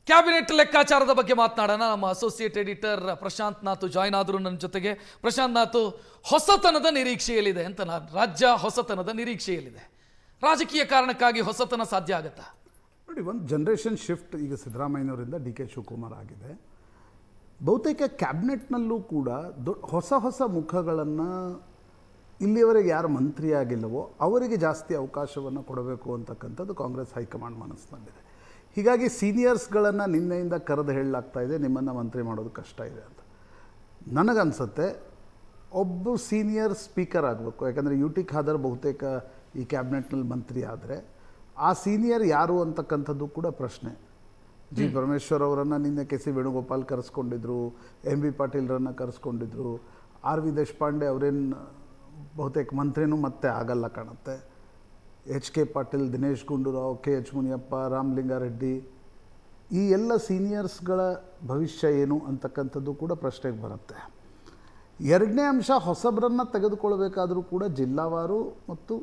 Cabinet ಲೆಕ್ಕಾಚಾರದ ಬಗ್ಗೆ ಮಾತನಾಡೋಣ. ನಮ್ಮ associate editor Prashant Nath join ಆದರು ನನ್ನ ಜೊತೆಗೆ. ಪ್ರಶಾಂತ್ ನಾಥ್, ಹೊಸತನದ ನಿರೀಕ್ಷೆಯಲ್ಲಿದೆ ಅಂತ ರಾಜ್ಯ ಹೊಸತನದ ನಿರೀಕ್ಷೆಯಲ್ಲಿದೆ. ರಾಜಕೀಯ ಕಾರಣಕ್ಕಾಗಿ ಹೊಸತನ ಸಾಧ್ಯ ಆಗುತ್ತಾ? ನೋಡಿ, ಒಂದು ಜನರೇಷನ್ ಶಿಫ್ಟ್ ಈಗ ಸಿದ್ದರಾಮಯ್ಯನವರಿಂದ ಡಿ ಕೆ ಶಿವಕುಮಾರ್ ಆಗಿದೆ. ಬಹುತೇಕ ಕ್ಯಾಬಿನೆಟ್ನಲ್ಲೂ ಕೂಡ ಹೊಸ ಹೊಸ ಮುಖಗಳನ್ನು ಇಲ್ಲಿಯವರೆಗೆ ಯಾರು ಮಂತ್ರಿಯಾಗಿಲ್ಲವೋ ಅವರಿಗೆ ಜಾಸ್ತಿ ಅವಕಾಶವನ್ನು ಕೊಡಬೇಕು ಅಂತಕ್ಕಂಥದ್ದು ಕಾಂಗ್ರೆಸ್ ಹೈಕಮಾಂಡ್ ಮನಸ್ಸಿನಲ್ಲಿದೆ. ಹೀಗಾಗಿ ಸೀನಿಯರ್ಸ್ಗಳನ್ನು ನಿನ್ನೆಯಿಂದ ಕರೆದು ಹೇಳಲಾಗ್ತಾ ಇದೆ, ನಿಮ್ಮನ್ನು ಮಂತ್ರಿ ಮಾಡೋದು ಕಷ್ಟ ಇದೆ ಅಂತ. ನನಗನ್ಸುತ್ತೆ ಒಬ್ಬ ಸೀನಿಯರ್ ಸ್ಪೀಕರ್ ಆಗಬೇಕು. ಯಾಕಂದರೆ ಯು ಟಿ ಖಾದರ್ ಬಹುತೇಕ ಈ ಕ್ಯಾಬಿನೆಟ್ನಲ್ಲಿ ಮಂತ್ರಿ ಆದರೆ ಆ ಸೀನಿಯರ್ ಯಾರು ಅಂತಕ್ಕಂಥದ್ದು ಕೂಡ ಪ್ರಶ್ನೆ. ಜಿ ಪರಮೇಶ್ವರ್ ಅವರನ್ನು ನಿನ್ನೆ ಕೆ ಸಿ ವೇಣುಗೋಪಾಲ್ ಕರೆಸ್ಕೊಂಡಿದ್ರು, ಎಂ ಬಿ ಪಾಟೀಲ್ರನ್ನು ಕರೆಸ್ಕೊಂಡಿದ್ರು. ಆರ್ ವಿ ದೇಶಪಾಂಡೆ ಅವರೇನು ಬಹುತೇಕ ಮಂತ್ರಿನೂ ಮತ್ತೆ ಆಗಲ್ಲ ಕಾಣುತ್ತೆ. H K Patil, Dinesh Gundu Rao, K H Muniyappa, Ramalinga Reddy, ಈ ಎಲ್ಲ ಸೀನಿಯರ್ಸ್ಗಳ ಭವಿಷ್ಯ ಏನು ಅಂತಕ್ಕಂಥದ್ದು ಕೂಡ ಪ್ರಶ್ನೆಗೆ ಬರುತ್ತೆ. ಎರಡನೇ ಅಂಶ, ಹೊಸಬರನ್ನು ತೆಗೆದುಕೊಳ್ಬೇಕಾದರೂ ಕೂಡ ಜಿಲ್ಲಾವಾರು ಮತ್ತು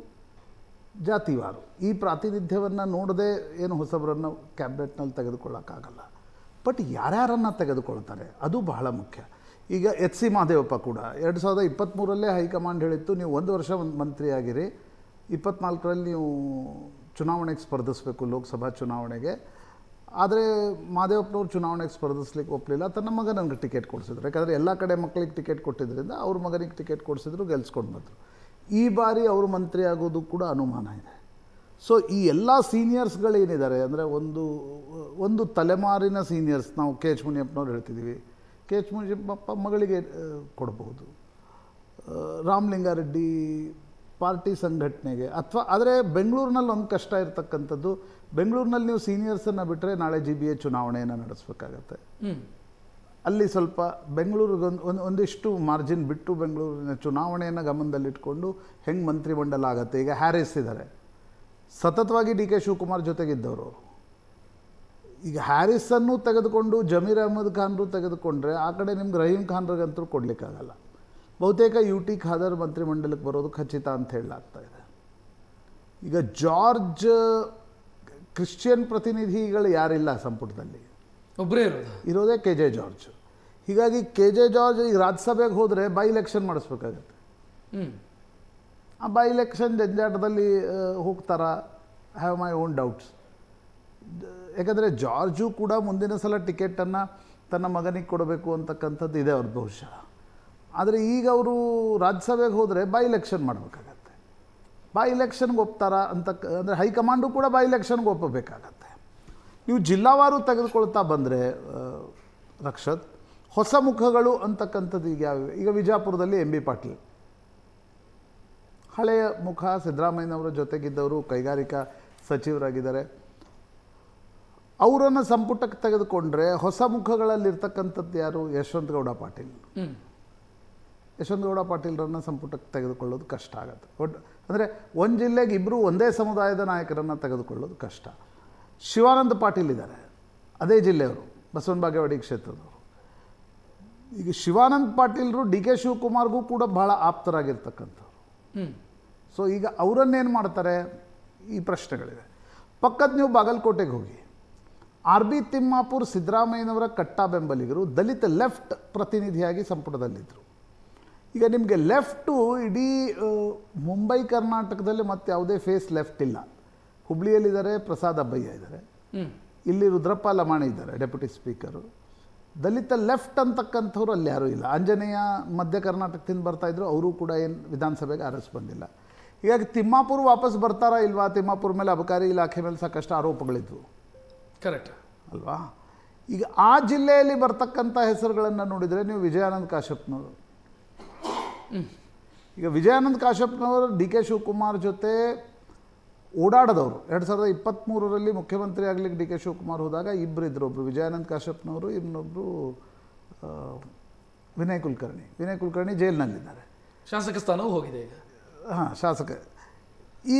ಜಾತಿವಾರು ಈ ಪ್ರಾತಿನಿಧ್ಯವನ್ನು ನೋಡದೆ ಏನು ಹೊಸಬರನ್ನು ಕ್ಯಾಬಿನೆಟ್ನಲ್ಲಿ ತೆಗೆದುಕೊಳ್ಳೋಕ್ಕಾಗಲ್ಲ. ಬಟ್ ಯಾರ್ಯಾರನ್ನು ತೆಗೆದುಕೊಳ್ತಾರೆ ಅದು ಬಹಳ ಮುಖ್ಯ. ಈಗ ಎಚ್ ಸಿ ಮಹದೇವಪ್ಪ ಕೂಡ 2023 ಹೈಕಮಾಂಡ್ ಹೇಳಿತ್ತು, ನೀವು 1 ವರ್ಷ ಮಂತ್ರಿಯಾಗಿರಿ, 24ರಲ್ಲಿ ನೀವು ಚುನಾವಣೆಗೆ ಸ್ಪರ್ಧಿಸಬೇಕು, ಲೋಕಸಭಾ ಚುನಾವಣೆಗೆ. ಆದರೆ ಮಹದೇವಪ್ಪನವ್ರು ಚುನಾವಣೆಗೆ ಸ್ಪರ್ಧಿಸ್ಲಿಕ್ಕೆ ಒಪ್ಪಲಿಲ್ಲ. ತನ್ನ ಮಗನಿಗೆ ಟಿಕೆಟ್ ಕೊಡಿಸಿದ್ರು. ಯಾಕಂದರೆ ಎಲ್ಲ ಕಡೆ ಮಕ್ಕಳಿಗೆ ಟಿಕೆಟ್ ಕೊಟ್ಟಿದ್ದರಿಂದ ಅವ್ರ ಮಗನಿಗೆ ಟಿಕೆಟ್ ಕೊಡಿಸಿದ್ರು, ಗೆಲ್ಸ್ಕೊಂಡು ಬಂದರು. ಈ ಬಾರಿ ಅವರು ಮಂತ್ರಿ ಆಗೋದು ಕೂಡ ಅನುಮಾನ ಇದೆ. ಸೊ ಈ ಎಲ್ಲ ಸೀನಿಯರ್ಸ್ಗಳೇನಿದ್ದಾರೆ ಅಂದರೆ ಒಂದು ತಲೆಮಾರಿನ ಸೀನಿಯರ್ಸ್, ನಾವು ಕೆ ಎಚ್ ಮುನಿಯಪ್ಪನವ್ರು ಹೇಳ್ತಿದ್ದೀವಿ, ಕೆ ಎಚ್ ಮುನಿಯಪ್ಪ ಮಗಳಿಗೆ ಕೊಡ್ಬೋದು, ರಾಮಲಿಂಗಾರೆಡ್ಡಿ ಪಾರ್ಟಿ ಸಂಘಟನೆಗೆ. ಅಥವಾ ಆದರೆ ಬೆಂಗಳೂರಿನಲ್ಲಿ ಒಂದು ಕಷ್ಟ ಇರತಕ್ಕಂಥದ್ದು, ಬೆಂಗಳೂರಿನಲ್ಲಿ ನೀವು ಸೀನಿಯರ್ಸನ್ನು ಬಿಟ್ಟರೆ ನಾಳೆ GBA ಚುನಾವಣೆಯನ್ನು ನಡೆಸಬೇಕಾಗತ್ತೆ. ಅಲ್ಲಿ ಸ್ವಲ್ಪ ಬೆಂಗಳೂರಿಗೆ ಒಂದಿಷ್ಟು ಮಾರ್ಜಿನ್ ಬಿಟ್ಟು ಬೆಂಗಳೂರಿನ ಚುನಾವಣೆಯನ್ನು ಗಮನದಲ್ಲಿಟ್ಕೊಂಡು ಹೆಂಗೆ ಮಂತ್ರಿಮಂಡಲ ಆಗುತ್ತೆ. ಈಗ ಹ್ಯಾರಿಸ್ ಇದ್ದಾರೆ, ಸತತವಾಗಿ ಡಿ ಕೆ ಶಿವಕುಮಾರ್ ಜೊತೆಗಿದ್ದವರು. ಈಗ ಹ್ಯಾರಿಸನ್ನು ತೆಗೆದುಕೊಂಡು ಜಮೀರ್ ಅಹಮದ್ ಖಾನ್ರು ತೆಗೆದುಕೊಂಡ್ರೆ ಆ ಕಡೆ ನಿಮ್ಗೆ ರಹೀಮ್ ಖಾನ್ರಿಗಂತೂ ಕೊಡಲಿಕ್ಕಾಗಲ್ಲ. ಬಹುತೇಕ ಯು ಟಿ ಖಾದರ್ ಮಂತ್ರಿಮಂಡಲಕ್ಕೆ ಬರೋದು ಖಚಿತ ಅಂತ ಹೇಳಲಾಗ್ತಾ ಇದೆ. ಈಗ ಜಾರ್ಜ್ ಕ್ರಿಶ್ಚಿಯನ್ ಪ್ರತಿನಿಧಿಗಳು ಯಾರಿಲ್ಲ ಸಂಪುಟದಲ್ಲಿ, ಒಬ್ಬರೇ ಇರೋದೇ ಕೆ ಜೆ ಜಾರ್ಜ್. ಹೀಗಾಗಿ ಕೆ ಜೆ ಜಾರ್ಜ್ ಈಗ ರಾಜ್ಯಸಭೆಗೆ ಹೋದರೆ ಬೈ ಎಲೆಕ್ಷನ್ ಮಾಡಿಸ್ಬೇಕಾಗತ್ತೆ. ಆ ಬೈ ಎಲೆಕ್ಷನ್ ಜಂಜಾಟದಲ್ಲಿ ಹೋಗ್ತಾರಾ, ಹ್ಯಾವ್ ಮೈ ಓನ್ ಡೌಟ್ಸ್. ಯಾಕಂದರೆ ಜಾರ್ಜು ಕೂಡ ಮುಂದಿನ ಸಲ ಟಿಕೆಟನ್ನು ತನ್ನ ಮಗನಿಗೆ ಕೊಡಬೇಕು ಅಂತಕ್ಕಂಥದ್ದು ಇದೆ ಅವ್ರದ್ದು ಬಹುಶಃ. ಆದರೆ ಈಗ ಅವರು ರಾಜ್ಯಸಭೆಗೆ ಹೋದರೆ ಬೈ ಎಲೆಕ್ಷನ್ ಮಾಡಬೇಕಾಗತ್ತೆ. ಬೈ ಎಲೆಕ್ಷನ್ಗೆ ಒಪ್ತಾರಾ ಅಂತ ಅಂದರೆ ಹೈಕಮಾಂಡು ಕೂಡ ಬೈ ಎಲೆಕ್ಷನ್ಗೆ ಒಪ್ಪಬೇಕಾಗತ್ತೆ. ನೀವು ಜಿಲ್ಲಾವಾರು ತೆಗೆದುಕೊಳ್ತಾ ಬಂದರೆ ರಕ್ಷತ್, ಹೊಸ ಮುಖಗಳು ಅಂತಕ್ಕಂಥದ್ದು ಈಗ ಯಾವಿವೆ? ಈಗ ವಿಜಾಪುರದಲ್ಲಿ ಎಂ ಬಿ ಪಾಟೀಲ್ ಹಳೆಯ ಮುಖ, ಸಿದ್ದರಾಮಯ್ಯನವರ ಜೊತೆಗಿದ್ದವರು, ಕೈಗಾರಿಕಾ ಸಚಿವರಾಗಿದ್ದಾರೆ. ಅವರನ್ನು ಸಂಪುಟಕ್ಕೆ ತೆಗೆದುಕೊಂಡ್ರೆ ಹೊಸ ಮುಖಗಳಲ್ಲಿರ್ತಕ್ಕಂಥದ್ದು ಯಾರು? ಯಶವಂತಗೌಡ ಪಾಟೀಲ್. ಯಶವಂತಗೌಡ ಪಾಟೀಲ್ರನ್ನು ಸಂಪುಟಕ್ಕೆ ತೆಗೆದುಕೊಳ್ಳೋದು ಕಷ್ಟ ಆಗುತ್ತೆ. ಅಂದರೆ ಒಂದು ಜಿಲ್ಲೆಗೆ ಇಬ್ಬರು ಒಂದೇ ಸಮುದಾಯದ ನಾಯಕರನ್ನು ತೆಗೆದುಕೊಳ್ಳೋದು ಕಷ್ಟ. ಶಿವಾನಂದ ಪಾಟೀಲ್ ಇದ್ದಾರೆ, ಅದೇ ಜಿಲ್ಲೆಯವರು, ಬಸವನ ಬಾಗೇವಾಡಿ ಕ್ಷೇತ್ರದವರು. ಈಗ ಶಿವಾನಂದ ಪಾಟೀಲ್ರು ಡಿ ಕೆ ಶಿವಕುಮಾರ್ಗೂ ಕೂಡ ಬಹಳ ಆಪ್ತರಾಗಿರ್ತಕ್ಕಂಥವ್ರು. ಸೊ ಈಗ ಅವರನ್ನೇನು ಮಾಡ್ತಾರೆ, ಈ ಪ್ರಶ್ನೆಗಳಿವೆ. ಪಕ್ಕದ ನೀವು ಬಾಗಲಕೋಟೆಗೆ ಹೋಗಿ, ಆರ್ ಬಿ ತಿಮ್ಮಾಪುರ್ ಸಿದ್ದರಾಮಯ್ಯನವರ ಕಟ್ಟಾ ಬೆಂಬಲಿಗರು, ದಲಿತ ಲೆಫ್ಟ್ ಪ್ರತಿನಿಧಿಯಾಗಿ ಸಂಪುಟದಲ್ಲಿದ್ದರು. ಈಗ ನಿಮಗೆ ಲೆಫ್ಟು ಇಡೀ ಮುಂಬೈ ಕರ್ನಾಟಕದಲ್ಲಿ ಮತ್ತೆ ಯಾವುದೇ ಫೇಸ್ ಲೆಫ್ಟ್ ಇಲ್ಲ. ಹುಬ್ಳಿಯಲ್ಲಿದ್ದಾರೆ, ಪ್ರಸಾದ್ ಅಬ್ಬಯ್ಯ ಇದ್ದಾರೆ, ಇಲ್ಲಿ ರುದ್ರಪ್ಪ ಲಮಾಣಿ ಇದ್ದಾರೆ ಡೆಪ್ಯೂಟಿ ಸ್ಪೀಕರು. ದಲಿತ ಲೆಫ್ಟ್ ಅಂತಕ್ಕಂಥವ್ರು ಅಲ್ಲಿ ಯಾರೂ ಇಲ್ಲ. ಆಂಜನೇಯ ಮಧ್ಯ ಕರ್ನಾಟಕದಿಂದ ಬರ್ತಾಯಿದ್ರು, ಅವರು ಕೂಡ ಏನು ವಿಧಾನಸಭೆಗೆ ಆರಿಸಿ ಬಂದಿಲ್ಲ. ಹೀಗಾಗಿ ತಿಮ್ಮಾಪುರ್ ವಾಪಸ್ ಬರ್ತಾರಾ ಇಲ್ವಾ? ತಿಮ್ಮಾಪುರ ಮೇಲೆ ಅಬಕಾರಿ ಇಲಾಖೆ ಮೇಲೆ ಸಾಕಷ್ಟು ಆರೋಪಗಳಿದ್ವು, ಕರೆಕ್ಟ್ ಅಲ್ವಾ? ಈಗ ಆ ಜಿಲ್ಲೆಯಲ್ಲಿ ಬರ್ತಕ್ಕಂಥ ಹೆಸರುಗಳನ್ನು ನೋಡಿದರೆ ನೀವು ವಿಜಯಾನಂದ್ ಕಾಶ್ಯಪ್ನವರು, ಈಗ ವಿಜಯಾನಂದ್ ಕಾಶ್ಯಪ್ನವರು ಡಿ ಕೆ ಶಿವಕುಮಾರ್ ಜೊತೆ ಓಡಾಡದವರು. 2023ರಲ್ಲಿ ಮುಖ್ಯಮಂತ್ರಿ ಆಗಲಿಕ್ಕೆ ಡಿ ಕೆ ಶಿವಕುಮಾರ್ ಹೋದಾಗ ಇಬ್ಬರು ಇದ್ದರು. ಒಬ್ಬರು ವಿಜಯಾನಂದ್ ಕಾಶ್ಯಪ್ನವರು, ಇನ್ನೊಬ್ಬರು ವಿನಯ್ ಕುಲಕರ್ಣಿ ಜೈಲಿನಲ್ಲಿದ್ದಾರೆ. ಶಾಸಕ ಸ್ಥಾನವೂ ಹೋಗಿದೆ ಈಗ. ಹಾಂ, ಶಾಸಕ.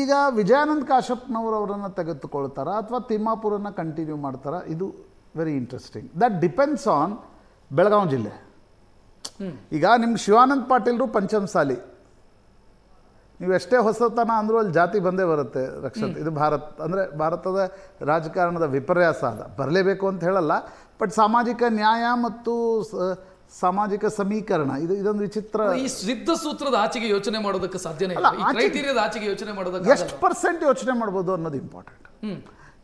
ಈಗ ವಿಜಯಾನಂದ್ ಕಾಶ್ಯಪ್ನವರು ಅವರನ್ನು ತೆಗೆದುಕೊಳ್ತಾರಾ ಅಥವಾ ತಿಮ್ಮಾಪುರನ್ನು ಕಂಟಿನ್ಯೂ ಮಾಡ್ತಾರಾ? ಇದು very interesting. That depends on Belagavi ಜಿಲ್ಲೆ. ಈಗ ನಿಮ್ಗೆ ಶಿವಾನಂದ್ ಪಾಟೀಲ್ರು ಪಂಚಮಸಾಲಿ, ನೀವು ಎಷ್ಟೇ ಹೊಸತನ ಅಂದರೂ ಅಲ್ಲಿ ಜಾತಿ ಬಂದೇ ಬರುತ್ತೆ ರಕ್ಷತ್. ಇದು ಅಂದರೆ ಭಾರತದ ರಾಜಕಾರಣದ ವಿಪರ್ಯಾಸ ಅದ, ಬರಲೇಬೇಕು ಅಂತ ಹೇಳಲ್ಲ, ಬಟ್ ಸಾಮಾಜಿಕ ನ್ಯಾಯ ಮತ್ತು ಸಾಮಾಜಿಕ ಸಮೀಕರಣ ಇದೊಂದು ವಿಚಿತ್ರ. ಈ ಸಿದ್ಧ ಸೂತ್ರದ ಆಚೆಗೆ ಯೋಚನೆ ಮಾಡೋದಕ್ಕೆ ಸಾಧ್ಯನೇ ಅಲ್ಲ, ಇಲ್ಲ, ಕ್ರೈಟೀರಿಯಾದ ಆಚೆಗೆ ಯೋಚನೆ ಮಾಡೋದಕ್ಕೆ ಎಷ್ಟು % ಯೋಚನೆ ಮಾಡ್ಬೋದು ಅನ್ನೋದು ಇಂಪಾರ್ಟೆಂಟ್.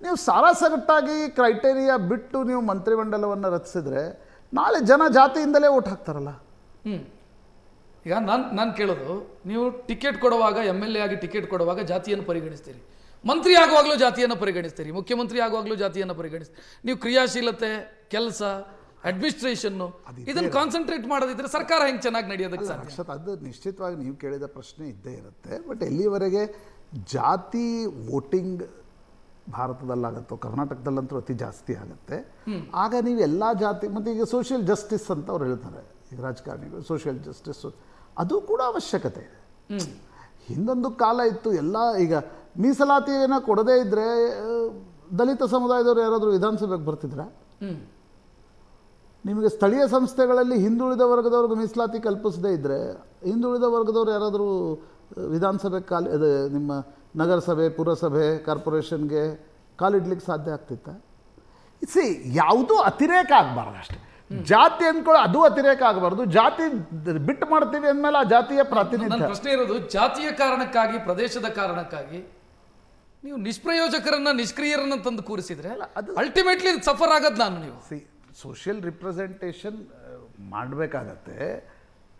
ನೀವು ಸಾರಾಸಗಟ್ಟಾಗಿ ಕ್ರೈಟೇರಿಯಾ ಬಿಟ್ಟು ನೀವು ಮಂತ್ರಿಮಂಡಲವನ್ನು ರಚಿಸಿದ್ರೆ ನಾಳೆ ಜನ ಜಾತಿಯಿಂದಲೇ ಓಟ್ ಹಾಕ್ತಾರಲ್ಲ. ಈಗ ನಾನು ಕೇಳೋದು, ನೀವು ಟಿಕೆಟ್ ಕೊಡುವಾಗ MLA ಆಗಿ ಟಿಕೆಟ್ ಕೊಡುವಾಗ ಜಾತಿಯನ್ನು ಪರಿಗಣಿಸ್ತೀರಿ, ಮಂತ್ರಿ ಆಗುವಾಗಲೂ ಜಾತಿಯನ್ನು ಪರಿಗಣಿಸ್ತೀರಿ, ಮುಖ್ಯಮಂತ್ರಿ ಆಗುವಾಗಲೂ ಜಾತಿಯನ್ನು ಪರಿಗಣಿಸ್ತೀರಿ. ನೀವು ಕ್ರಿಯಾಶೀಲತೆ, ಕೆಲಸ, ಅಡ್ಮಿನಿಸ್ಟ್ರೇಷನ್ನು ಇದನ್ನು ಕಾನ್ಸಂಟ್ರೇಟ್ ಮಾಡೋದಿದ್ರೆ ಸರ್ಕಾರ ಹೆಂಗೆ ಚೆನ್ನಾಗಿ ನಡೆಯೋದಕ್ಕೆ ಸಾಧ್ಯ? ಅದು ನಿಶ್ಚಿತವಾಗಿ ನೀವು ಕೇಳಿದ ಪ್ರಶ್ನೆ ಇದ್ದೇ ಇರುತ್ತೆ. ಬಟ್ ಎಲ್ಲಿವರೆಗೆ ಜಾತಿ ವೋಟಿಂಗ್ ಭಾರತದಲ್ಲಾಗತ್ತೋ, ಕರ್ನಾಟಕದಲ್ಲಂತೂ ಅತಿ ಜಾಸ್ತಿ ಆಗುತ್ತೆ. ಆಗ ನೀವು ಎಲ್ಲ ಜಾತಿ, ಮತ್ತು ಈಗ ಸೋಷಿಯಲ್ ಜಸ್ಟಿಸ್ ಅಂತ ಅವ್ರು ಹೇಳ್ತಾರೆ, ಈಗ ರಾಜಕಾರಣಿಗಳು ಸೋಷಿಯಲ್ ಜಸ್ಟಿಸ್ ಅದು ಕೂಡ ಅವಶ್ಯಕತೆ ಇದೆ. ಹಿಂದೊಂದು ಕಾಲ ಇತ್ತು, ಎಲ್ಲ ಈಗ ಮೀಸಲಾತಿಯನ್ನು ಕೊಡದೇ ಇದ್ದರೆ ದಲಿತ ಸಮುದಾಯದವರು ಯಾರಾದರೂ ವಿಧಾನಸಭೆಗೆ ಬರ್ತಿದ್ರ? ನಿಮಗೆ ಸ್ಥಳೀಯ ಸಂಸ್ಥೆಗಳಲ್ಲಿ ಹಿಂದುಳಿದ ವರ್ಗದವ್ರಿಗೆ ಮೀಸಲಾತಿ ಕಲ್ಪಿಸದೇ ಇದ್ದರೆ ಹಿಂದುಳಿದ ವರ್ಗದವ್ರು ಯಾರಾದರೂ ವಿಧಾನಸಭೆ ನಿಮ್ಮ ನಗರಸಭೆ, ಪುರಸಭೆ, ಕಾರ್ಪೊರೇಷನ್ಗೆ ಕಾಲಿಡ್ಲಿಕ್ಕೆ ಸಾಧ್ಯ ಆಗ್ತಿತ್ತ? ಸಿ, ಯಾವುದೂ ಅತಿರೇಕ ಆಗಬಾರ್ದು ಅಷ್ಟೇ. ಜಾತಿ ಅಂದ್ಕೊಳ್ಳೋ ಅದು ಅತಿರೇಕ ಆಗಬಾರ್ದು. ಜಾತಿ ಬಿಟ್ಟು ಮಾಡ್ತೀವಿ ಅಂದಮೇಲೆ ಆ ಜಾತಿಯ ಪ್ರಾತಿನಿಧ್ಯ. ನನ್ನ ಪ್ರಶ್ನೆ ಇರೋದು, ಜಾತಿಯ ಕಾರಣಕ್ಕಾಗಿ, ಪ್ರದೇಶದ ಕಾರಣಕ್ಕಾಗಿ ನೀವು ನಿಷ್ಪ್ರಯೋಜಕರನ್ನ, ನಿಷ್ಕ್ರಿಯರನ್ನ ತಂದು ಕೂರಿಸಿದ್ರೆ ಅಲ್ಟಿಮೇಟ್ಲಿ ಸಫರ್ ಆಗೋದು ನಾನು. ನೀವು ಸೋಷಿಯಲ್ ರಿಪ್ರೆಸೆಂಟೇಷನ್ ಮಾಡಬೇಕಾಗತ್ತೆ,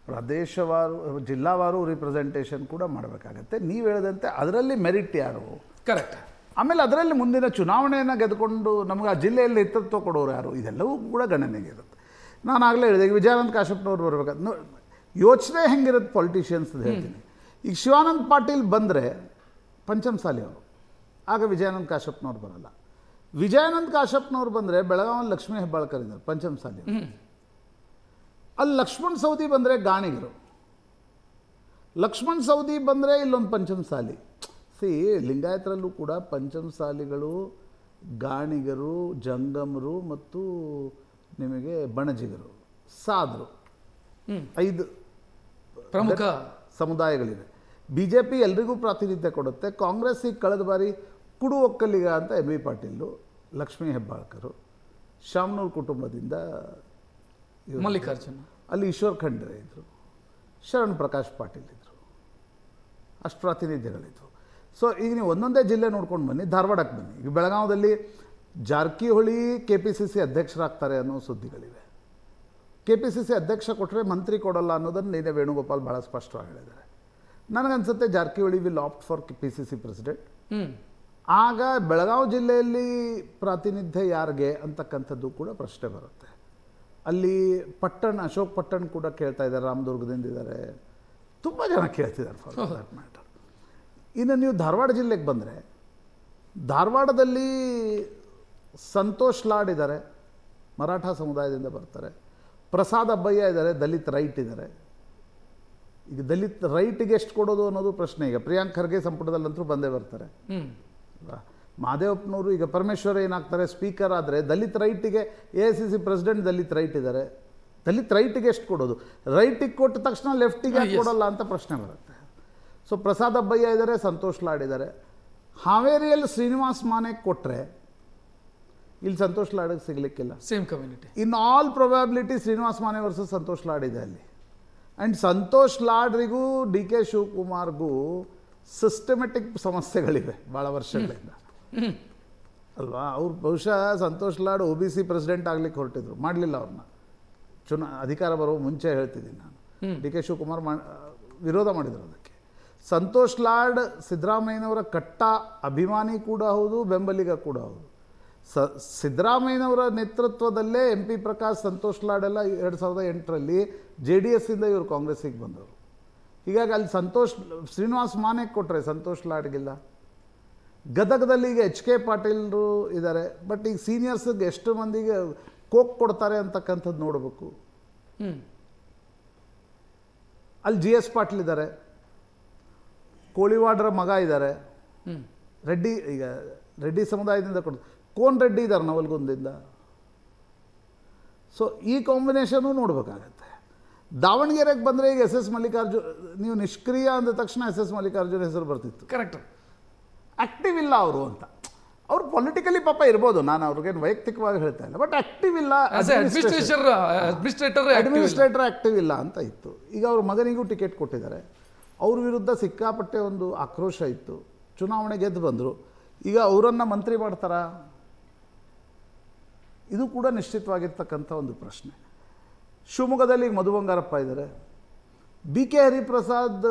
ಪ್ರದೇಶವಾರು, ಜಿಲ್ಲಾವಾರು ರಿಪ್ರೆಸೆಂಟೇಷನ್ ಕೂಡ ಮಾಡಬೇಕಾಗತ್ತೆ. ನೀವು ಹೇಳಿದಂತೆ ಅದರಲ್ಲಿ ಮೆರಿಟ್ ಯಾರು, ಕರೆಕ್ಟ್. ಆಮೇಲೆ ಅದರಲ್ಲಿ ಮುಂದಿನ ಚುನಾವಣೆಯನ್ನು ಗೆದ್ದುಕೊಂಡು ನಮಗೆ ಆ ಜಿಲ್ಲೆಯಲ್ಲಿ ನೇತೃತ್ವ ಕೊಡೋರು ಯಾರು, ಇದೆಲ್ಲವೂ ಕೂಡ ಗಣನೆಗೆ ಇರುತ್ತೆ. ನಾನು ಆಗಲೇ ಹೇಳಿದೆ, ಈಗ ವಿಜಯಾನಂದ ಕಾಶ್ಯಪ್ನವ್ರು ಬರಬೇಕಾದ್ರೆ ಯೋಚನೆ ಹೆಂಗಿರುತ್ತೆ ಪೊಲಿಟಿಷಿಯನ್ಸ್ ಅಂತ ಹೇಳ್ತೀನಿ. ಈಗ ಶಿವಾನಂದ ಪಾಟೀಲ್ ಬಂದರೆ ಪಂಚಮಸಾಲಿ ಅವರು, ಆಗ ವಿಜಯಾನಂದ ಕಾಶ್ಯಪ್ನವ್ರು ಬರಲ್ಲ. ವಿಜಯಾನಂದ ಕಾಶ್ಯಪ್ನವ್ರು ಬಂದರೆ ಬೆಳಗಾವಿ ಲಕ್ಷ್ಮೀ ಹೆಬ್ಬಾಳ್ಕರ್ ಇದ್ದಾರೆ ಪಂಚಮಸಾಲಿ, ಅಲ್ಲಿ ಲಕ್ಷ್ಮಣ್ ಸವದಿ ಬಂದರೆ ಗಾಣಿಗರು, ಲಕ್ಷ್ಮಣ್ ಸವದಿ ಬಂದರೆ ಇಲ್ಲೊಂದು ಪಂಚಮಸಾಲಿ. ಲಿಂಗಾಯತರಲ್ಲೂ ಕೂಡ ಪಂಚಮಸಾಲಿಗಳು, ಗಾಣಿಗರು, ಜಂಗಮರು ಮತ್ತು ನಿಮಗೆ ಬಣಜಿಗರು, ಸಾದ್ರು, 5 ಪ್ರಮುಖ ಸಮುದಾಯಗಳಿವೆ. BJP ಎಲ್ರಿಗೂ ಪ್ರಾತಿನಿಧ್ಯ ಕೊಡುತ್ತೆ. ಕಾಂಗ್ರೆಸ್ ಈಗ ಕಳೆದ ಬಾರಿ ಕುಡು ಒಕ್ಕಲಿಗ ಅಂತ MB ಪಾಟೀಲು, ಲಕ್ಷ್ಮೀ ಹೆಬ್ಬಾಳ್ಕರು, ಶಾಮನೂರು ಕುಟುಂಬದಿಂದ ಮಲ್ಲಿಕಾರ್ಜುನ, ಅಲ್ಲಿ ಈಶ್ವರ್ ಖಂಡ್ರೆ ಇದ್ದರು, ಶರಣ್ ಪ್ರಕಾಶ್ ಪಾಟೀಲ್ ಇದ್ದರು, ಅಷ್ಟು ಪ್ರಾತಿನಿಧ್ಯಗಳಿದ್ವು. ಸೊ ಈಗ ನೀವು ಒಂದೊಂದೇ ಜಿಲ್ಲೆ ನೋಡ್ಕೊಂಡು ಬನ್ನಿ. ಧಾರವಾಡಕ್ಕೆ ಬನ್ನಿ. ಈಗ ಬೆಳಗಾವದಲ್ಲಿ ಜಾರಕಿಹೊಳಿ KPCC ಅಧ್ಯಕ್ಷರಾಗ್ತಾರೆ ಅನ್ನೋ ಸುದ್ದಿಗಳಿವೆ. KPCC ಅಧ್ಯಕ್ಷ ಕೊಟ್ಟರೆ ಮಂತ್ರಿ ಕೊಡಲ್ಲ ಅನ್ನೋದನ್ನು ನೀನೇ ವೇಣುಗೋಪಾಲ್ ಭಾಳ ಸ್ಪಷ್ಟವಾಗಿ ಹೇಳಿದ್ದಾರೆ. ನನಗನ್ಸುತ್ತೆ Jarkiholi will opt for PCC president. ಆಗ ಬೆಳಗಾವಿ ಜಿಲ್ಲೆಯಲ್ಲಿ ಪ್ರಾತಿನಿಧ್ಯ ಯಾರಿಗೆ ಅಂತಕ್ಕಂಥದ್ದು ಕೂಡ ಪ್ರಶ್ನೆ ಬರುತ್ತೆ. ಅಲ್ಲಿ ಅಶೋಕ್ ಪಟ್ಟಣ್ ಕೂಡ ಕೇಳ್ತಾ ಇದ್ದಾರೆ, ರಾಮದುರ್ಗದಿಂದ ಇದ್ದಾರೆ, ತುಂಬ ಜನ ಕೇಳ್ತಿದ್ದಾರೆ ಫಾರ್ ದಟ್ ಮ್ಯಾಟರ್. ಇನ್ನು ನೀವು ಧಾರವಾಡ ಜಿಲ್ಲೆಗೆ ಬಂದರೆ, ಧಾರವಾಡದಲ್ಲಿ ಸಂತೋಷ್ ಲಾಡ್ ಇದ್ದಾರೆ, ಮರಾಠ ಸಮುದಾಯದಿಂದ ಬರ್ತಾರೆ. ಪ್ರಸಾದ್ ಅಬ್ಬಯ್ಯ ಇದ್ದಾರೆ, ದಲಿತ್ ರೈಟ್ ಇದ್ದಾರೆ. ಈಗ ದಲಿತ್ ರೈಟಿಗೆ ಎಷ್ಟು ಕೊಡೋದು ಅನ್ನೋದು ಪ್ರಶ್ನೆ. ಈಗ ಪ್ರಿಯಾಂಕ್ ಖರ್ಗೆ ಸಂಪುಟದಲ್ಲಂತೂ ಬಂದೇ ಬರ್ತಾರೆ. ಮಹದೇವಪ್ಪನವರು, ಈಗ ಪರಮೇಶ್ವರ್ ಏನಾಗ್ತಾರೆ ಸ್ಪೀಕರ್ ಆದರೆ, ದಲಿತ್ ರೈಟಿಗೆ AICC ಪ್ರೆಸಿಡೆಂಟ್ ದಲಿತ್ ರೈಟ್ ಇದ್ದಾರೆ. ದಲಿತ್ ರೈಟಿಗೆ ಎಷ್ಟು ಕೊಡೋದು? ರೈಟಿಗೆ ಕೊಟ್ಟ ತಕ್ಷಣ ಲೆಫ್ಟಿಗೆ ಕೊಡೋಲ್ಲ ಅಂತ ಪ್ರಶ್ನೆ ಬರುತ್ತೆ. ಸೊ ಪ್ರಸಾದ್ ಅಬ್ಬಯ್ಯ ಇದ್ದಾರೆ, ಸಂತೋಷ್ ಲಾಡ್ ಇದ್ದಾರೆ. ಹಾವೇರಿಯಲ್ಲಿ ಶ್ರೀನಿವಾಸ್ ಮಾನೆಗೆ ಕೊಟ್ಟರೆ ಇಲ್ಲಿ ಸಂತೋಷ್ ಲಾಡಿಗೆ ಸಿಗಲಿಕ್ಕಿಲ್ಲ. Same community. In all probability Srinivas Mane versus Santosh Lad ಇದೆ ಅಲ್ಲಿ. ಆ್ಯಂಡ್ ಸಂತೋಷ್ ಲಾಡ್ರಿಗೂ DK ಶಿವಕುಮಾರ್ಗೂ ಸಿಸ್ಟಮೆಟಿಕ್ ಸಮಸ್ಯೆಗಳಿವೆ ಭಾಳ ವರ್ಷಗಳಿಂದ ಅಲ್ವಾ. ಅವ್ರು ಬಹುಶಃ ಸಂತೋಷ್ ಲಾಡ್ OBC ಪ್ರೆಸಿಡೆಂಟ್ ಆಗ್ಲಿಕ್ಕೆ ಹೊರಟಿದ್ರು, ಮಾಡಲಿಲ್ಲ. ಅವ್ರನ್ನ ಅಧಿಕಾರ ಬರೋ ಮುಂಚೆ ಹೇಳ್ತಿದ್ದೀನಿ ನಾನು. DK ಶಿವಕುಮಾರ್ ವಿರೋಧ ಮಾಡಿದರು ಅದಕ್ಕೆ. ಸಂತೋಷ್ ಲಾಡ್ ಸಿದ್ದರಾಮಯ್ಯನವರ ಕಟ್ಟ ಅಭಿಮಾನಿ ಕೂಡ ಹೌದು, ಬೆಂಬಲಿಗ ಕೂಡ ಹೌದು. ಸಿದ್ದರಾಮಯ್ಯನವರ ನೇತೃತ್ವದಲ್ಲೇ MP ಪ್ರಕಾಶ್, ಸಂತೋಷ್ ಲಾಡ್ ಎಲ್ಲ 2008ರಲ್ಲಿ JDS ಇಂದ ಇವರು ಕಾಂಗ್ರೆಸ್ಸಿಗೆ ಬಂದವರು. ಹೀಗಾಗಿ ಅಲ್ಲಿ ಶ್ರೀನಿವಾಸ್ ಮಾನೆಗೆ ಕೊಟ್ಟರೆ ಸಂತೋಷ್ ಲಾಡ್ಗಿಲ್ಲ. ಗದಗದಲ್ಲಿ ಈಗ HK ಪಾಟೀಲ್ರು ಇದ್ದಾರೆ. ಬಟ್ ಈಗ ಸೀನಿಯರ್ಸ್ಗೆ ಎಷ್ಟು ಮಂದಿಗೆ ಕೋಕ್ ಕೊಡ್ತಾರೆ ಅಂತಕ್ಕಂಥದ್ದು ನೋಡಬೇಕು. ಅಲ್ಲಿ GS ಪಾಟೀಲ್ ಇದ್ದಾರೆ, ಕೋಳಿವಾಡ್ರ ಮಗ ಇದ್ದಾರೆ, ರೆಡ್ಡಿ, ಈಗ ರೆಡ್ಡಿ ಸಮುದಾಯದಿಂದ ಕೋನ್ ರೆಡ್ಡಿ ಇದ್ದಾರೆ ನವಲ್ಗುಂದಿಂದ. ಸೊ ಈ ಕಾಂಬಿನೇಷನು ನೋಡಬೇಕಾಗತ್ತೆ. ದಾವಣಗೆರೆಗೆ ಬಂದರೆ ಈಗ ಎಸ್ ಎಸ್ ಮಲ್ಲಿಕಾರ್ಜುನ್, ನೀವು ನಿಷ್ಕ್ರಿಯ ಅಂದ ತಕ್ಷಣ ಎಸ್ ಎಸ್ ಮಲ್ಲಿಕಾರ್ಜುನ್ ಹೆಸರು ಬರ್ತಿತ್ತು. ಕರೆಕ್ಟ್. ಆ್ಯಕ್ಟಿವ್ ಇಲ್ಲ ಅವರು ಅಂತ. ಅವ್ರು ಪೊಲಿಟಿಕಲಿ ಪಾಪ ಇರ್ಬೋದು, ನಾನು ಅವ್ರಿಗೇನು ವೈಯಕ್ತಿಕವಾಗಿ ಹೇಳ್ತಾ ಇಲ್ಲ, ಬಟ್ ಆ್ಯಕ್ಟಿವ್ ಇಲ್ಲ, ಅಡ್ಮಿನಿಸ್ಟ್ರೇಟರ್ ಆ್ಯಕ್ಟಿವ್ ಇಲ್ಲ ಅಂತ ಇತ್ತು. ಈಗ ಅವ್ರ ಮಗನಿಗೂ ಟಿಕೆಟ್ ಕೊಟ್ಟಿದ್ದಾರೆ. ಅವ್ರ ವಿರುದ್ಧ ಸಿಕ್ಕಾಪಟ್ಟೆ ಒಂದು ಆಕ್ರೋಶ ಇತ್ತು. ಚುನಾವಣೆ ಗೆದ್ದು ಬಂದರು. ಈಗ ಅವರನ್ನು ಮಂತ್ರಿ ಮಾಡ್ತಾರಾ? ಇದು ಕೂಡ ನಿಶ್ಚಿತವಾಗಿರ್ತಕ್ಕಂಥ ಒಂದು ಪ್ರಶ್ನೆ. ಶಿವಮೊಗ್ಗದಲ್ಲಿ ಈಗ ಮಧು ಬಂಗಾರಪ್ಪ ಇದ್ದಾರೆ. ಬಿ ಕೆ ಹರಿಪ್ರಸಾದ್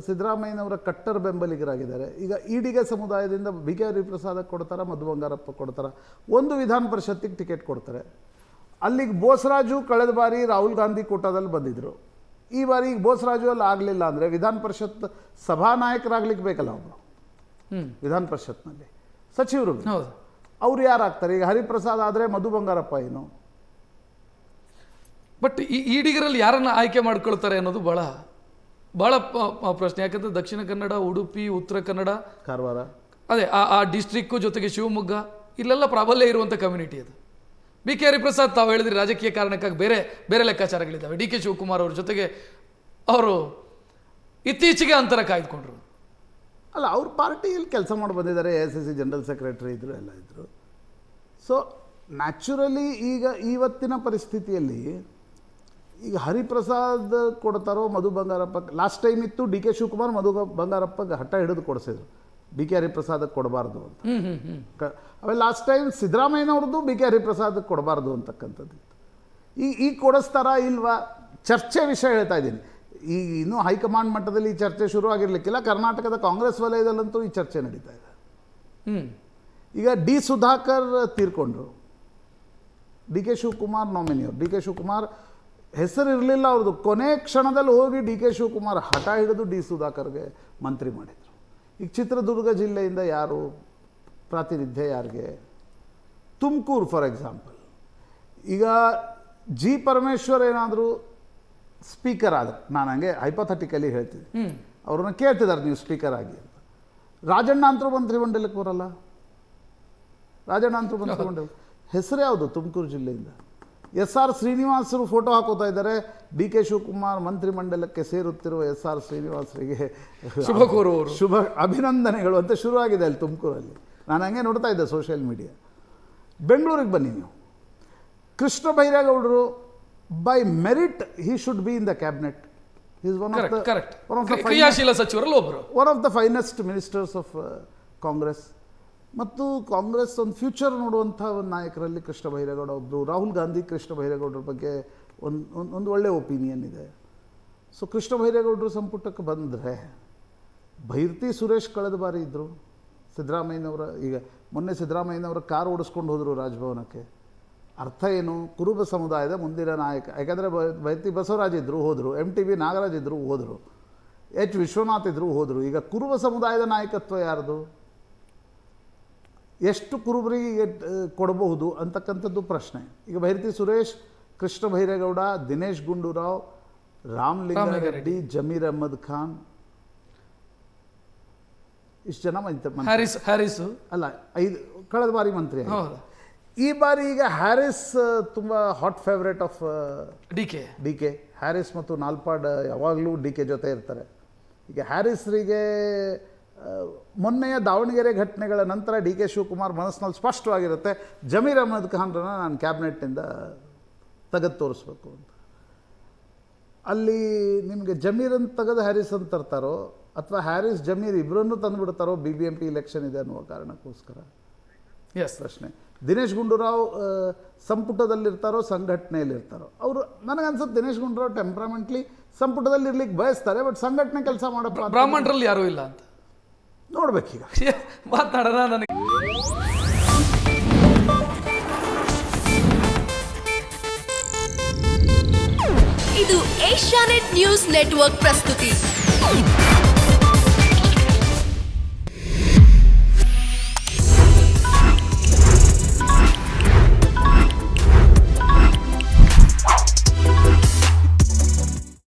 ಸಿದ್ದರಾಮಯ್ಯನವರ ಕಟ್ಟರ್ ಬೆಂಬಲಿಗರಾಗಿದ್ದಾರೆ. ಈಗ ಈಡಿಗ ಸಮುದಾಯದಿಂದ ಬಿ ಕೆ ಹರಿಪ್ರಸಾದಕ್ಕೆ ಕೊಡ್ತಾರ, ಮಧು ಬಂಗಾರಪ್ಪ ಕೊಡ್ತಾರ, ಒಂದು ವಿಧಾನ ಪರಿಷತ್ತಿಗೆ ಟಿಕೆಟ್ ಕೊಡ್ತಾರೆ. ಅಲ್ಲಿಗೆ ಬೋಸರಾಜು ಕಳೆದ ಬಾರಿ ರಾಹುಲ್ ಗಾಂಧಿ ಕೋಟಾದಲ್ಲಿ ಬಂದಿದ್ದರು. ಈ ಬಾರಿ ಈಗ ಬೋಸರಾಜು ಅಲ್ಲಿ ಆಗಲಿಲ್ಲ ಅಂದರೆ ವಿಧಾನ ಪರಿಷತ್ ಸಭಾನಾಯಕರಾಗ್ಲಿಕ್ಕೆ ಬೇಕಲ್ಲ ಒಬ್ಬರು ವಿಧಾನ ಪರಿಷತ್ನಲ್ಲಿ, ಸಚಿವರು. ಅವ್ರು ಯಾರಾಗ್ತಾರೆ? ಈಗ ಹರಿಪ್ರಸಾದ್ ಆದರೆ ಮಧು ಬಂಗಾರಪ್ಪ ಏನು? ಬಟ್ ಈ ಈಡಿಗರಲ್ಲಿ ಯಾರನ್ನ ಆಯ್ಕೆ ಮಾಡ್ಕೊಳ್ತಾರೆ ಅನ್ನೋದು ಭಾಳ ಭಾಳ ಪ್ರಶ್ನೆ. ಯಾಕಂದರೆ ದಕ್ಷಿಣ ಕನ್ನಡ, ಉಡುಪಿ, ಉತ್ತರ ಕನ್ನಡ, ಕಾರವಾರ, ಅದೇ ಆ ಡಿಸ್ಟ್ರಿಕ್ಕು ಜೊತೆಗೆ ಶಿವಮೊಗ್ಗ, ಇಲ್ಲೆಲ್ಲ ಪ್ರಾಬಲ್ಯ ಇರುವಂಥ ಕಮ್ಯುನಿಟಿ ಅದು. ಬಿ ಕೆ ಹರಿಪ್ರಸಾದ್ ತಾವು ಹೇಳಿದ್ರಿ ರಾಜಕೀಯ ಕಾರಣಕ್ಕಾಗಿ ಬೇರೆ ಬೇರೆ ಲೆಕ್ಕಾಚಾರಗಳಿದ್ದಾವೆ. ಡಿ ಕೆ ಶಿವಕುಮಾರ್ ಅವ್ರ ಜೊತೆಗೆ ಅವರು ಇತ್ತೀಚೆಗೆ ಅಂತರ ಕಾಯ್ದುಕೊಂಡ್ರು. ಅಲ್ಲ, ಅವ್ರ ಪಾರ್ಟಿಯಲ್ಲಿ ಕೆಲಸ ಮಾಡಿ ಬಂದಿದ್ದಾರೆ. AICC ಜನರಲ್ ಸೆಕ್ರೆಟರಿ ಇದ್ದರು, ಎಲ್ಲ ಇದ್ದರು. ಸೊ ನ್ಯಾಚುರಲಿ ಈಗ ಇವತ್ತಿನ ಪರಿಸ್ಥಿತಿಯಲ್ಲಿ ಈಗ ಹರಿಪ್ರಸಾದ್ ಕೊಡ್ತಾರೋ ಮಧು ಬಂಗಾರಪ್ಪ, ಲಾಸ್ಟ್ ಟೈಮ್ ಇತ್ತು ಡಿ ಕೆ ಶಿವಕುಮಾರ್ ಮಧು ಬಂಗಾರಪ್ಪಗೆ ಹಠ ಹಿಡಿದು ಕೊಡಿಸಿದ್ರು ಬಿ ಕೆ ಹರಿಪ್ರಸಾದಕ್ಕೆ ಕೊಡಬಾರ್ದು ಅಂತ. ಆಮೇಲೆ ಲಾಸ್ಟ್ ಟೈಮ್ ಸಿದ್ದರಾಮಯ್ಯನವ್ರದ್ದು ಬಿ ಕೆ ಹರಿಪ್ರಸಾದಕ್ಕೆ ಕೊಡಬಾರ್ದು ಅಂತಕ್ಕಂಥದ್ದು ಇತ್ತು. ಈಗ ಕೊಡಿಸ್ತಾರಾ ಇಲ್ವಾ ಚರ್ಚೆ ವಿಷಯ ಹೇಳ್ತಾ ಇದ್ದೀನಿ. ಈಗ ಇನ್ನೂ ಹೈಕಮಾಂಡ್ ಮಟ್ಟದಲ್ಲಿ ಈ ಚರ್ಚೆ ಶುರು ಆಗಿರಲಿಕ್ಕಿಲ್ಲ. ಕರ್ನಾಟಕದ ಕಾಂಗ್ರೆಸ್ ವಲಯದಲ್ಲಂತೂ ಈ ಚರ್ಚೆ ನಡೀತಾ ಇದೆ. ಈಗ ಡಿ ಸುಧಾಕರ್ ತೀರ್ಕೊಂಡ್ರು, ಡಿ ಕೆ ಶಿವಕುಮಾರ್ ನಾಮಿನಿಯವರು. ಡಿ ಕೆ ಶಿವಕುಮಾರ್ ಹೆಸರು ಇರಲಿಲ್ಲ ಅವ್ರದ್ದು, ಕೊನೆ ಕ್ಷಣದಲ್ಲಿ ಹೋಗಿ ಡಿ ಕೆ ಶಿವಕುಮಾರ್ ಹಠ ಹಿಡಿದು ಡಿ ಸುಧಾಕರ್ಗೆ ಮಂತ್ರಿ ಮಾಡಿದರು. ಈಗ ಚಿತ್ರದುರ್ಗ ಜಿಲ್ಲೆಯಿಂದ ಯಾರು ಪ್ರಾತಿನಿಧ್ಯ, ಯಾರಿಗೆ? Tumakuru for example. ಈಗ ಜಿ ಪರಮೇಶ್ವರ್ ಏನಾದರೂ ಸ್ಪೀಕರ್ ಆದರೆ, ನಾನು ಹಂಗೆ ಹೈಪೋಥೆಟಿಕಲಿ ಹೇಳ್ತೀನಿ, ಅವ್ರನ್ನ ಕೇಳ್ತಿದ್ದಾರೆ ನೀವು ಸ್ಪೀಕರ್ ಆಗಿ ಅಂತ. ರಾಜಣ್ಣ ಅಂತರೂ ಮಂತ್ರಿಮಂಡಲಕ್ಕೆ ಬರಲ್ಲ. ರಾಜಣ್ಣ ಅಂತರೂ ಮಂತ್ರಿಮಂಡಲ ಹೆಸರು ಯಾವುದು? ತುಮಕೂರು ಜಿಲ್ಲೆಯಿಂದ SR ಶ್ರೀನಿವಾಸರು ಫೋಟೋ ಹಾಕೋತಾ ಇದ್ದಾರೆ. ಡಿ ಕೆ ಶಿವಕುಮಾರ್ ಮಂತ್ರಿಮಂಡಲಕ್ಕೆ ಸೇರುತ್ತಿರುವ SR ಶ್ರೀನಿವಾಸರಿಗೆ ಶುಭ ಅಭಿನಂದನೆಗಳು ಅಂತ ಶುರುವಾಗಿದೆ ಅಲ್ಲಿ ತುಮಕೂರಲ್ಲಿ. ನಾನು ಹಂಗೆ ನೋಡ್ತಾ ಇದ್ದೆ ಸೋಷಿಯಲ್ ಮೀಡಿಯಾ. ಬೆಂಗಳೂರಿಗೆ ಬನ್ನಿ ನೀವು, ಕೃಷ್ಣ ಬೈರೇಗೌಡರು by merit he should be in the cabinet. Is one of the finest ministers of Congress. ಮತ್ತು ಕಾಂಗ್ರೆಸ್ ಒಂದು ಫ್ಯೂಚರ್ ನೋಡುವಂಥ ಒಂದು ನಾಯಕರಲ್ಲಿ ಕೃಷ್ಣ ಬೈರೇಗೌಡ ಒಬ್ಬರು. ರಾಹುಲ್ ಗಾಂಧಿ ಕೃಷ್ಣ ಬೈರೇಗೌಡರ ಬಗ್ಗೆ ಒಂದು ಒಳ್ಳೆಯ ಒಪಿನಿಯನ್ ಇದೆ. ಸೊ ಕೃಷ್ಣ ಬೈರೇಗೌಡರು ಸಂಪುಟಕ್ಕೆ ಬಂದರೆ, ಭೈರತಿ ಸುರೇಶ್ ಕಳೆದ ಬಾರಿ ಇದ್ದರು ಸಿದ್ದರಾಮಯ್ಯನವರ. ಈಗ ಮೊನ್ನೆ ಸಿದ್ದರಾಮಯ್ಯನವರ ಕಾರ್ ಓಡಿಸ್ಕೊಂಡು ಹೋದರು ರಾಜಭವನಕ್ಕೆ. ಅರ್ಥ ಏನು? ಕುರುಬ ಸಮುದಾಯದ ಮುಂದಿನ ನಾಯಕ. ಯಾಕಂದರೆ ಭೈರತಿ ಬಸವರಾಜ್ ಇದ್ದರು, ಹೋದರು. MTV ನಾಗರಾಜ್ ಇದ್ದರು, ಹೋದರು. H ವಿಶ್ವನಾಥ್ ಇದ್ದರು, ಹೋದರು. ಈಗ ಕುರುಬ ಸಮುದಾಯದ ನಾಯಕತ್ವ ಯಾರ್ದು? ಎಷ್ಟು ಕುರುಬರಿಗೆ ಕೊಡಬಹುದು ಅಂತಕ್ಕಂಥದ್ದು ಪ್ರಶ್ನೆ. ಈಗ ಭೈರತಿ ಸುರೇಶ್, ಕೃಷ್ಣ ಬೈರೇಗೌಡ, ದಿನೇಶ್ ಗುಂಡೂರಾವ್, ರಾಮಲಿಂಗಾರೆಡ್ಡಿ, ಜಮೀರ್ ಅಹ್ಮದ್ ಖಾನ್, ಇಷ್ಟು ಜನ ಹ್ಯಾರಿಸ್ ಅಲ್ಲ, 5 ಕಳೆದ ಬಾರಿ ಮಂತ್ರಿ. ಈ ಬಾರಿ ಈಗ ಹ್ಯಾರಿಸ್ ತುಂಬ hot favourite of D K. Haris ಮತ್ತು ನಾಲ್ಪಾಡ್ ಯಾವಾಗಲೂ ಡಿ ಕೆ ಜೊತೆ ಇರ್ತಾರೆ. ಈಗ ಹ್ಯಾರಿಸ್ರಿಗೆ ಮೊನ್ನೆಯ ದಾವಣಗೆರೆ ಘಟನೆಗಳ ನಂತರ ಡಿ ಕೆ ಶಿವಕುಮಾರ್ ಮನಸ್ಸಿನಲ್ಲಿ ಸ್ಪಷ್ಟವಾಗಿರುತ್ತೆ, ಜಮೀರ್ ಅಹ್ಮದ್ ಖಾನ್ರನ್ನ ನಾನು ಕ್ಯಾಬಿನೆಟ್ನಿಂದ ತೆಗೆದು ತೋರಿಸ್ಬೇಕು ಅಂತ. ಅಲ್ಲಿ ನಿಮಗೆ ಜಮೀರನ್ನು ತೆಗೆದು ಹ್ಯಾರಿಸ್ ಅಂತ ತರ್ತಾರೋ, ಅಥವಾ ಹ್ಯಾರಿಸ್ ಜಮೀರ್ ಇಬ್ಬರನ್ನು ತಂದುಬಿಡ್ತಾರೋ BBMP ಇಲೆಕ್ಷನ್ ಇದೆ ಅನ್ನುವ ಕಾರಣಕ್ಕೋಸ್ಕರ ಪ್ರಶ್ನೆ. ದಿನೇಶ್ ಗುಂಡೂರಾವ್ ಸಂಪುಟದಲ್ಲಿರ್ತಾರೋ ಸಂಘಟನೆಯಲ್ಲಿರ್ತಾರೋ? ಅವರು ನನಗನ್ಸುತ್ತೆ ದಿನೇಶ್ ಗುಂಡೂರಾವ್ ಟೆಂಪ್ರಾಮೆಂಟ್ಲಿ ಸಂಪುಟದಲ್ಲಿ ಇರ್ಲಿಕ್ಕೆ ಬಯಸ್ತಾರೆ, ಬಟ್ ಸಂಘಟನೆ ಕೆಲಸ ಮಾಡಪ್ಪ. ಬ್ರಾಹ್ಮಣರಲ್ಲಿ ಯಾರೂ ಇಲ್ಲ ಅಂತ ನೋಡ್ಬೇಕೀಗ. ಮಾತನಾಡೋಣ. ನನಗೆ ಇದು ಏಷ್ಯಾನೆಟ್ ನ್ಯೂಸ್ ನೆಟ್ವರ್ಕ್ ಪ್ರಸ್ತುತಿ.